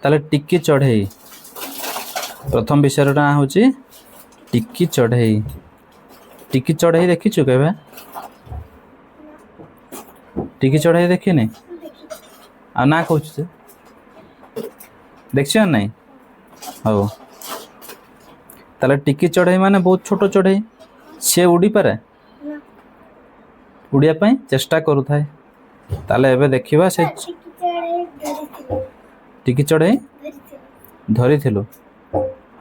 ताले टिकी चढ़ई प्रथम विषय ना हूँ टिकी चढ़ई। टिकी चढ़ई देखीचु केबे? टिकी चढ़ई देखिनी आ ना कहूँ से देखियो नहीं हो ताले टिकी चढ़ई माने बहुत छोट चढ़ई सी उड़ी पारे उड़िया पाई चेष्टा करू थाए ताले एबे देखिबा से टिकी चढ़ई धरी थिलु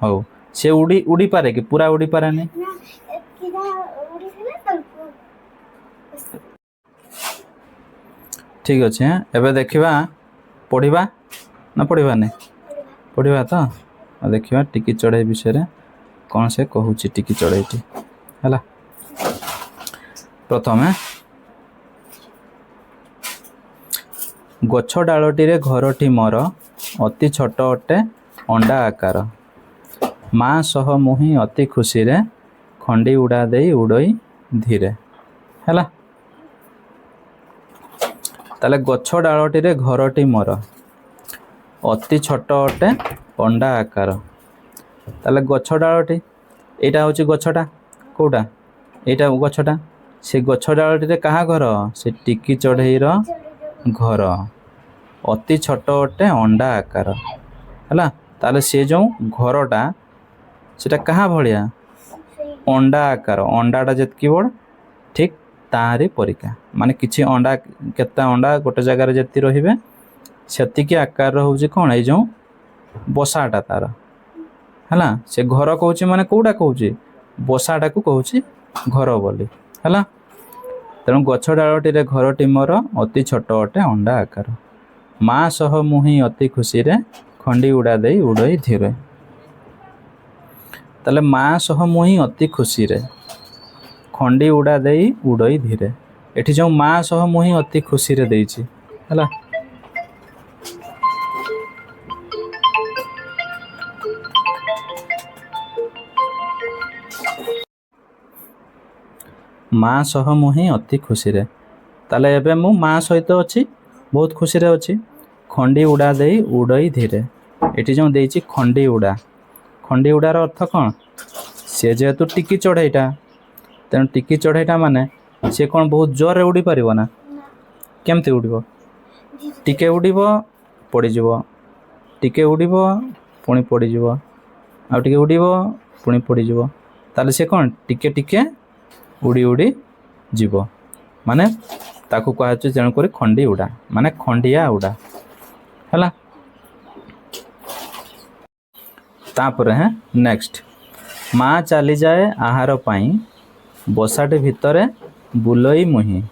हो से उड़ी उड़ी पारे कि पूरा उड़ी पारे नहीं ठीक अच्छे एबे देखिबा पढ़िबा ना पढ़िबा नहीं पढ़िबा तो देखिबा टिकी चढ़ई विषय रे कौन से कहूची टिकी चढ़ईटी हैला। प्रथमे गछ डालटी रे घरटी मोर अति छोट अटे अंडा आकार माँ सह मुही अति खुशी रे खंडी उड़ा दे उड़ई धीरे हैला। ताले गछ डालटी रे घरटी मोर अति छोट अटे अंडा आकार ताले गछ डालटी एटा होची गछटा कोटा एटा गछटा से गछ डालटी रे कहा घर से टिकी चढ़ई रो घर अति छोट अटे अंडा आकार हैला। ताले से जो घरटा सेटा कहा भलिया अंडा आकार अंडाटा जेतकी बड़ ठीक ताहारी परिका माने किछि अंडा केता अंडा गोटे जगार जेति रहिबे सेतिकी आकार होउची कोन ए जो बसाटा तार हैला। से घर कहूची माने कोउटा कहूची बसाटा को कहूची घर बोली हैला। तेणु गछ डालटी रे घरटी मोर अति छोट अटे अंडा आकार माँ सह मुही अति खुशी रे खंडी उड़ा दे उड़ई धीरे ताले माँ सह मुही अति खुशी रे खंडी उड़ा दे उड़ई धीरे एठी जो माँ सह मुही अति खुशी रे देइछि हैला। माँ सह मुही अति खुशी रे ताले एबे मु माँ सहित अछि बहुत खुशी रे अछि खंडी उड़ा दे उड़ई धीरे एठी जो देइछि खंडी उड़ार अर्थ कौन से जेहेतु टिकी चढ़ईटा तेणु टिकी चढ़ईटा माने से कौन बहुत जोर रे उड़ी पारिबो ना केमती उड़िबो टिके उड़िबो पड़ीजिबो टिके उड़िबो पुणी पड़ीजिबो आ टिके उड़िबो पुणी पड़ीजिबो ताले से कौन टिके टिके उड़ी उड़ी जीवो माने ताकू कहाचे तेणु करी खंडी उड़ा माने खंडिया उड़ा हैला। तापरे है नेक्स्ट माँ चली जाए आहार पाई बसाटे भितरे बुलई मुही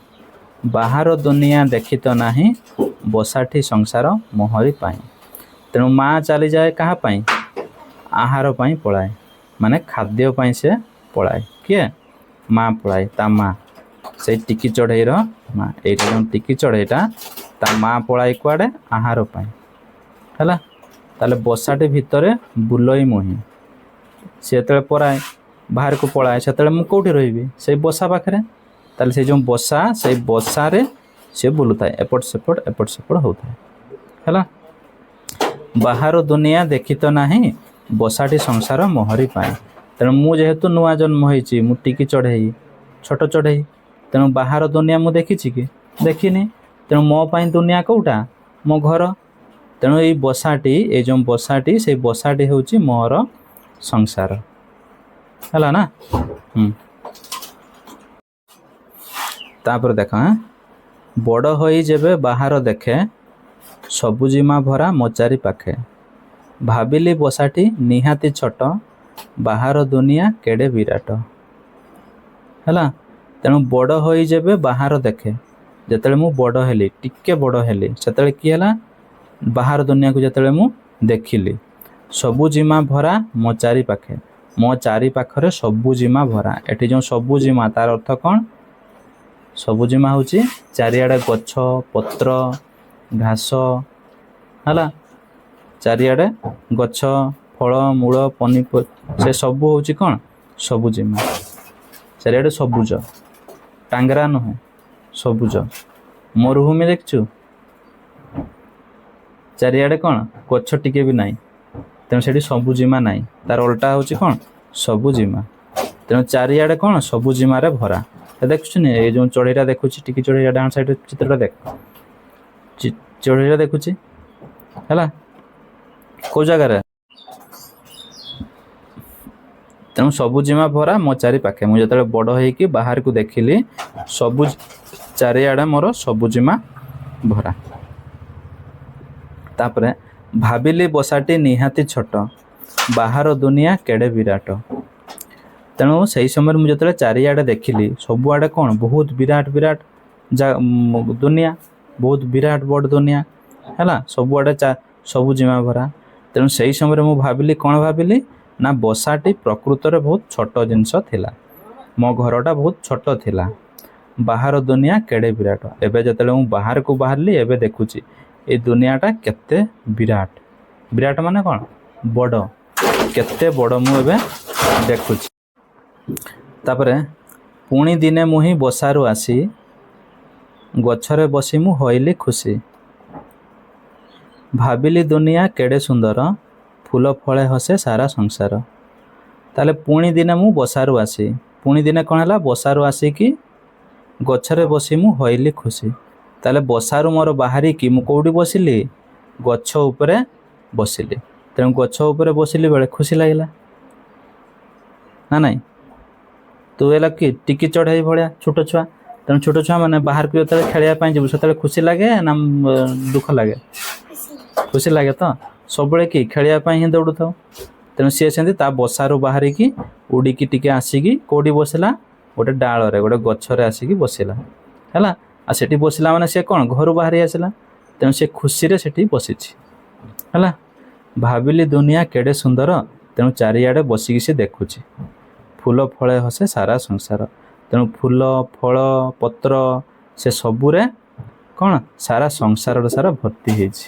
बाहर दुनिया देखी तो नाही बसाठी संसार मोहरी पाई तेणु माँ चली जाए कहा पाई आहार पाई पलाए माने खाद्य पाई से पलाए किए माँ पलाए ता माँ से टिकी चढ़ई रो माँ एटा जो टिकी चढ़ईटा ता माँ पलाए कुआडे आहार पाई हैला। ताले बसाटे भितरे बुलई मुही से तेरे पराए बाहर को पलाए से मु कोठी रहिबी से बसा पाखरे ताले से जो बसा से बसा रे से बुलुताए एपट सेपट होताए हैला। बाहर दुनिया देखी तो नाही बसाटी संसार मोहरी पाए तेणु मु जेहेतु नुआ जन्म होईची मु टिकी चढ़ई छोट चढ़ई तेणु बाहर दुनिया मु देखिछि कि देखिनी तेणु मो पाई दुनिया कोउटा मो घर तेणु ये बसाटी ए जो बसाटी से बसाटी होची मोर संसार हैला ना। तापर देख बड़ होई जेबे बाहर देखे सबुजिमा भरा मोचारी पाखे भाबिली बसाटी निहाती छोट बाहर दुनिया केड़े विराट हैला। तेणु बड़ होई जेबे बाहर देखे जेतेले मु बड़ हेली टिके बड़ हेली सेतेले कि हैला बाहर दुनिया को जेतेले मु देखिली सबुजिमा भरा मो चारि पाखे मो चारि पाखरे सबुजिमा भरा एठी जो सबुजिमा तार अर्थ कौन सबुजिमा होची चारिआडे गछ पत्र घास हैला चारिआडे गछ फल मूल पनीपरिया से सब होची कौन सबुजिमा चारिआडे सबुज टांगरा नुह सबुज मरुभूमि देखचु ଚାରିଆଡ଼େ କ'ଣ ଗଛ ଟିକେ ବି ନାହିଁ, ତେଣୁ ସେଠି ସବୁଜିମା ନାହିଁ, ତାର ଓଲଟା ହେଉଛି କ'ଣ ସବୁଜିମା। ତେଣୁ ଚାରିଆଡ଼େ କ'ଣ ସବୁଜିମାରେ ଭରା। ଦେଖୁଛୁନି ଏଇ ଯେଉଁ ଚଢ଼େଇଟା ଦେଖୁଛି, ଟିକି ଚଢ଼େଇଟା ଡାହାଣ ସାଇଡ଼୍ ଚିତ୍ରଟା ଦେଖ, ଚଢ଼େଇଟା ଦେଖୁଛି ହେଲା କେଉଁ ଜାଗାରେ, ତେଣୁ ସବୁଜିମା ଭରା ମୋ ଚାରି ପାଖେ। ମୁଁ ଯେତେବେଳେ ବଡ଼ ହେଇକି ବାହାରକୁ ଦେଖିଲି ସବୁ ଚାରିଆଡ଼େ ମୋର ସବୁଜିମା ଭରା। ତାପରେ ଭାବିଲି ବସାଟି ନିହାତି ଛୋଟ, ବାହାର ଦୁନିଆ କେଡ଼େ ବିରାଟ। ତେଣୁ ସେହି ସମୟରେ ମୁଁ ଯେତେବେଳେ ଚାରିଆଡ଼େ ଦେଖିଲି ସବୁଆଡ଼େ କ'ଣ ବହୁତ ବିରାଟ ବିରାଟ ଦୁନିଆ, ବହୁତ ବିରାଟ ବଡ଼ ଦୁନିଆ ହେଲା, ସବୁଆଡ଼େ ସବୁଜିମା ଭରା। ତେଣୁ ସେହି ସମୟରେ ମୁଁ ଭାବିଲି କ'ଣ ଭାବିଲି ନା ବସାଟି ପ୍ରକୃତରେ ବହୁତ ଛୋଟ ଜିନିଷ ଥିଲା, ମୋ ଘରଟା ବହୁତ ଛୋଟ ଥିଲା, ବାହାର ଦୁନିଆ କେଡ଼େ ବିରାଟ। ଏବେ ଯେତେବେଳେ ମୁଁ ବାହାରକୁ ବାହାରିଲି ଏବେ ଦେଖୁଛି ଏ ଦୁନିଆଟା କେତେ ବିରାଟ। ବିରାଟ ମାନେ କ'ଣ ବଡ଼, କେତେ ବଡ଼ ମୁଁ ଏବେ ଦେଖୁଛି। ତାପରେ ପୁଣି ଦିନେ ମୁଁ ହିଁ ବସାରୁ ଆସି ଗଛରେ ବସି ମୁଁ ହୋଇଲି ଖୁସି, ଭାବିଲି ଦୁନିଆ କେଡ଼େ ସୁନ୍ଦର, ଫୁଲ ଫଳେ ହସେ ସାରା ସଂସାର। ତାହେଲେ ପୁଣି ଦିନେ ମୁଁ ବସାରୁ ଆସି, ପୁଣି ଦିନେ କ'ଣ ହେଲା ବସାରୁ ଆସିକି ଗଛରେ ବସି ମୁଁ ହୋଇଲି ଖୁସି। ତାହେଲେ ବସାରୁ ମୋର ବାହାରିକି ମୁଁ କେଉଁଠି ବସିଲି, ଗଛ ଉପରେ ବସିଲି। ତେଣୁ ଗଛ ଉପରେ ବସିଲି ବେଳେ ଖୁସି ଲାଗିଲା ନା ନାହିଁ। ତୁ ହେଲା କି ଟିକି ଚଢ଼େଇ ଭଳିଆ ଛୋଟ ଛୁଆ, ତେଣୁ ଛୋଟ ଛୁଆମାନେ ବାହାରକୁ ଯେତେବେଳେ ଖେଳିବା ପାଇଁ ଯିବୁ ସେତେବେଳେ ଖୁସି ଲାଗେ ନା ଦୁଃଖ ଲାଗେ? ଖୁସି ଲାଗେ ତ, ସବୁବେଳେ କି ଖେଳିବା ପାଇଁ ହିଁ ଦୌଡ଼ୁଥାଉ। ତେଣୁ ସିଏ ସେମିତି ତା ବସାରୁ ବାହାରିକି ଉଡ଼ିକି ଟିକେ ଆସିକି କେଉଁଠି ବସିଲା, ଗୋଟେ ଡାଳରେ ଗୋଟେ ଗଛରେ ଆସିକି ବସିଲା ହେଲା। ଆଉ ସେଠି ବସିଲା ମାନେ ସେ କ'ଣ ଘରୁ ବାହାରି ଆସିଲା, ତେଣୁ ସେ ଖୁସିରେ ସେଠି ବସିଛି ହେଲା। ଭାବିଲି ଦୁନିଆ କେଡ଼େ ସୁନ୍ଦର, ତେଣୁ ଚାରିଆଡ଼େ ବସିକି ସେ ଦେଖୁଛି, ଫୁଲ ଫଳେ ହସେ ସାରା ସଂସାର। ତେଣୁ ଫୁଲ ଫଳ ପତ୍ର ସେ ସବୁରେ କ'ଣ ସାରା ସଂସାରର ସାରା ଭର୍ତ୍ତି ହେଇଛି।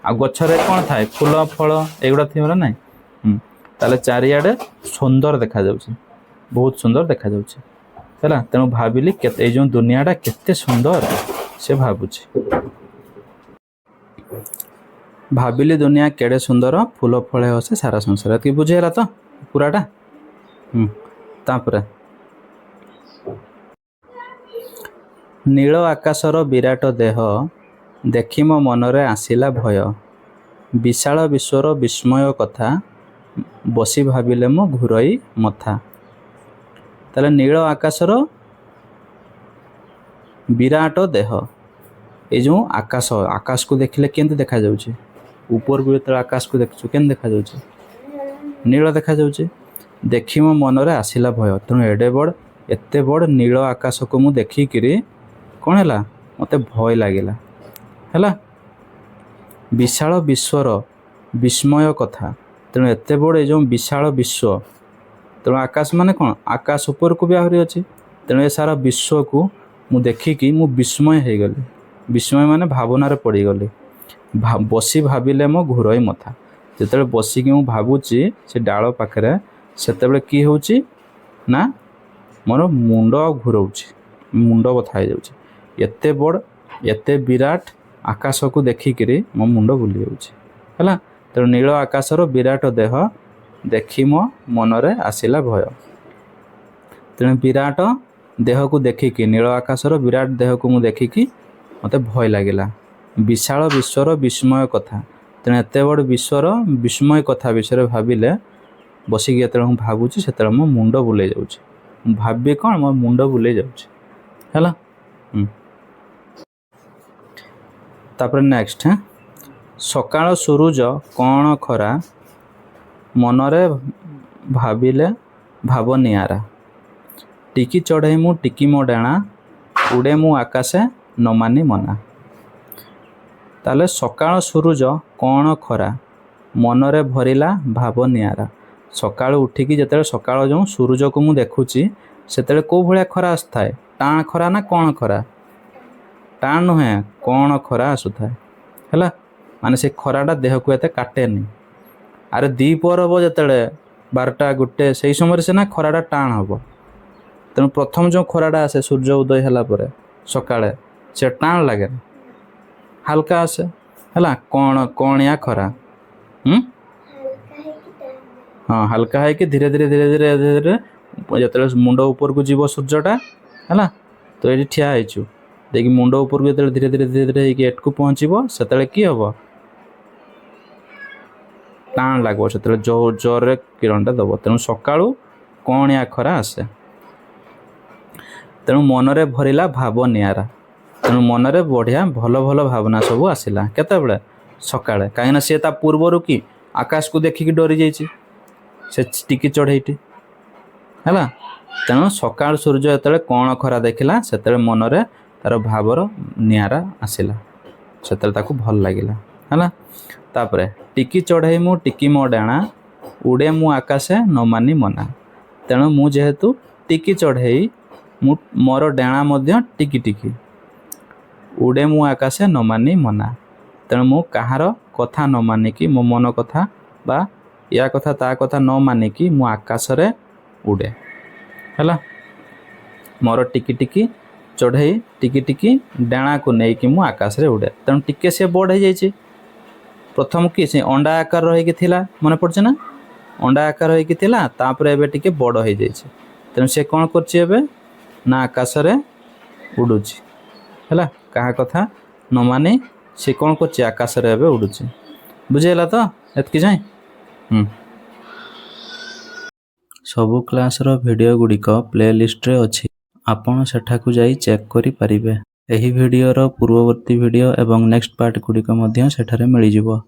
ଆଉ ଗଛରେ କ'ଣ ଥାଏ ଫୁଲ ଫଳ ଏଗୁଡ଼ା ଥିବ ନା ନାହିଁ। ତାହେଲେ ଚାରିଆଡ଼େ ସୁନ୍ଦର ଦେଖାଯାଉଛି, ବହୁତ ସୁନ୍ଦର ଦେଖାଯାଉଛି ହେଲା। ତେଣୁ ଭାବିଲି କେତେ ଏଇ ଯେଉଁ ଦୁନିଆଟା କେତେ ସୁନ୍ଦର ସେ ଭାବୁଛି। ଭାବିଲି ଦୁନିଆ କେଡ଼େ ସୁନ୍ଦର, ଫୁଲ ଫଳେ ହସେ ସାରା ସଂସାର। ଏତିକି ବୁଝିହେଲା ତ ପୁରାଟା। ତାପରେ ନୀଳ ଆକାଶର ବିରାଟ ଦେହ, ଦେଖି ମୋ ମନରେ ଆସିଲା ଭୟ, ବିଶାଳ ବିଶ୍ୱର ବିସ୍ମୟ କଥା, ବସି ଭାବିଲେ ମୋ ଘୁରଇ ମଥା। ତାହେଲେ ନୀଳ ଆକାଶର ବିରାଟ ଦେହ, ଏଇ ଯେଉଁ ଆକାଶ, ଆକାଶକୁ ଦେଖିଲେ କେମିତି ଦେଖାଯାଉଛି, ଉପରକୁ ଯେତେବେଳେ ଆକାଶକୁ ଦେଖୁଛୁ କେମିତି ଦେଖାଯାଉଛି, ନୀଳ ଦେଖାଯାଉଛି। ଦେଖି ମୋ ମନରେ ଆସିଲା ଭୟ, ତେଣୁ ଏତେ ବଡ଼ ନୀଳ ଆକାଶକୁ ମୁଁ ଦେଖିକିରି କ'ଣ ହେଲା ମୋତେ ଭୟ ଲାଗିଲା ହେଲା। ବିଶାଳ ବିଶ୍ୱର ବିସ୍ମୟ କଥା, ତେଣୁ ଏତେ ବଡ଼ ଏ ଯେଉଁ ବିଶାଳ ବିଶ୍ୱ, ତେଣୁ ଆକାଶ ମାନେ କ'ଣ ଆକାଶ ଉପରକୁ ବି ଆହୁରି ଅଛି। ତେଣୁ ଏ ସାରା ବିଶ୍ୱକୁ ମୁଁ ଦେଖିକି ମୁଁ ବିସ୍ମୟ ହେଇଗଲି। ବିସ୍ମୟ ମାନେ ଭାବନାରେ ପଡ଼ିଗଲି। ବସି ଭାବିଲେ ମୋ ଘୁରଇ ମଥା, ଯେତେବେଳେ ବସିକି ମୁଁ ଭାବୁଛି ସେ ଡାଳ ପାଖରେ, ସେତେବେଳେ କି ହେଉଛି ନା ମୋର ମୁଣ୍ଡ ଘୁରଉଛି, ମୁଣ୍ଡ ବଥା ହେଇଯାଉଛି। ଏତେ ବଡ଼ ଏତେ ବିରାଟ ଆକାଶକୁ ଦେଖିକିରି ମୋ ମୁଣ୍ଡ ବୁଲି ଯାଉଛି ହେଲା। ତେଣୁ ନୀଳ ଆକାଶର ବିରାଟ ଦେହ, ଦେଖି ମୋ ମନରେ ଆସିଲା ଭୟ। ତେଣୁ ବିରାଟ ଦେହକୁ ଦେଖିକି, ନୀଳ ଆକାଶର ବିରାଟ ଦେହକୁ ମୁଁ ଦେଖିକି ମୋତେ ଭୟ ଲାଗିଲା। ବିଶାଳ ବିଶ୍ୱର ବିସ୍ମୟ କଥା, ତେଣୁ ଏତେ ବଡ଼ ବିଶ୍ୱର ବିସ୍ମୟ କଥା ବିଷୟରେ ଭାବିଲେ, ବସିକି ଯେତେବେଳେ ମୁଁ ଭାବୁଛି ସେତେବେଳେ ମୋ ମୁଣ୍ଡ ବୁଲେଇ ଯାଉଛି। ମୁଁ ଭାବି କ'ଣ ମୋ ମୁଣ୍ଡ ବୁଲେଇ ଯାଉଛି ହେଲା। ତାପରେ ନେକ୍ସଟ, ସକାଳ ସୁରୁଜ କ'ଣ ଖରା, ମନରେ ଭାବିଲେ ଭାବ ନିଆରା, ଟିକି ଚଢ଼େଇ ମୁଁ ଟିକି ମୋ ଡାଣା, ଉଡ଼େ ମୁଁ ଆକାଶେ ନ ମାନି ମନା। ତାହେଲେ ସକାଳ ସୁରୁଜ କ'ଣ ଖରା, ମନରେ ଭରିଲା ଭାବ ନିଆରା। ସକାଳୁ ଉଠିକି ଯେତେବେଳେ ସକାଳ ଯେଉଁ ସୁରୁଜକୁ ମୁଁ ଦେଖୁଛି ସେତେବେଳେ କେଉଁ ଭଳିଆ ଖରା ଆସୁଥାଏ, ଟାଣ ଖରା ନା କ'ଣ ଖରା? ଟାଣ ନୁହେଁ, କ'ଣ ଖରା ଆସୁଥାଏ ହେଲା। ମାନେ ସେ ଖରାଟା ଦେହକୁ ଏତେ କାଟେନି। ଆରେ ଦ୍ୱିପହର ହେବ ଯେତେବେଳେ 12ଟା 1 ସେଇ ସମୟରେ ସିନା ଖରାଟା ଟାଣ ହେବ। ତେଣୁ ପ୍ରଥମ ଯେଉଁ ଖରାଟା ଆସେ ସୂର୍ଯ୍ୟ ଉଦୟ ହେଲା ପରେ ସକାଳେ, ସେ ଟାଣ ଲାଗେନି, ହାଲକା ଆସେ ହେଲା କଣିଆ ଖରା हाँ हल्का है कि धीरे धीरे धीरे धीरे धीरे धीरे जो मुंड ऊपर को जीव सूर्यटा है तो ये ठिया होइछु देखिए मुंड ऊपर को जो धीरे धीरे धीरे धीरे एट को पहुँचब से कि हम टाण लगे से जोर किरणटा दब तेणु सका कणिया खरा आसे तेणु मनरे भरला भाव नियारा तेणु मनरे बढ़िया भल भल भावना सब आसला केतबेले सकाळे कहीं सी पूर्वर कि आकाश को देखिकी डरी जाइए से टिकी चढ़ईटी है तेणु सका सूर्य जो कण खरा देखला से मनरे तार भावर नियारा आसला से भल लगिला है तापर टिकी चढ़ई मु टिकी मो डाणा उड़े मु आकाशे न मानी मना तेणु मु जेहेतु टिकी चढ़ई मोर डाणा मध्य टिकी टिकी उड़े मु आकाशे न मानी मना तेणु मु कहार कथा न मानिकी मो मन कथा बा या कथा ता कथा न मानिकी मु आकाश रे उड़े है मोर टिकी टिकी चढ़ई टिकी टिकी डाणा को लेकिन मु आकाश रे उड़े तेणु टिके से बड़ हो जाइए प्रथम कि से अंडा आकार रही थिला मन पड़ছে ना अंडा आकार रही थिला तापर एबे टिके बड़ हो जाइए तेणु से कौन करछि एबे ना आकाश रे उड़ुछि है कहा कथा न मानी से कौन करछि आकाश रे एबे उड़ुछि बुझेला तो एतकी जाए सबु क्लास रो वीडियो गुड़िक प्ले लिस्ट रे अछि आपण सेठाकु जाई चेक करि परिबे एही वीडियो रो पूर्ववर्ती वीडियो एवं नेक्स्ट पार्ट गुड़िक मध्य सेठारे मिलि जिवो।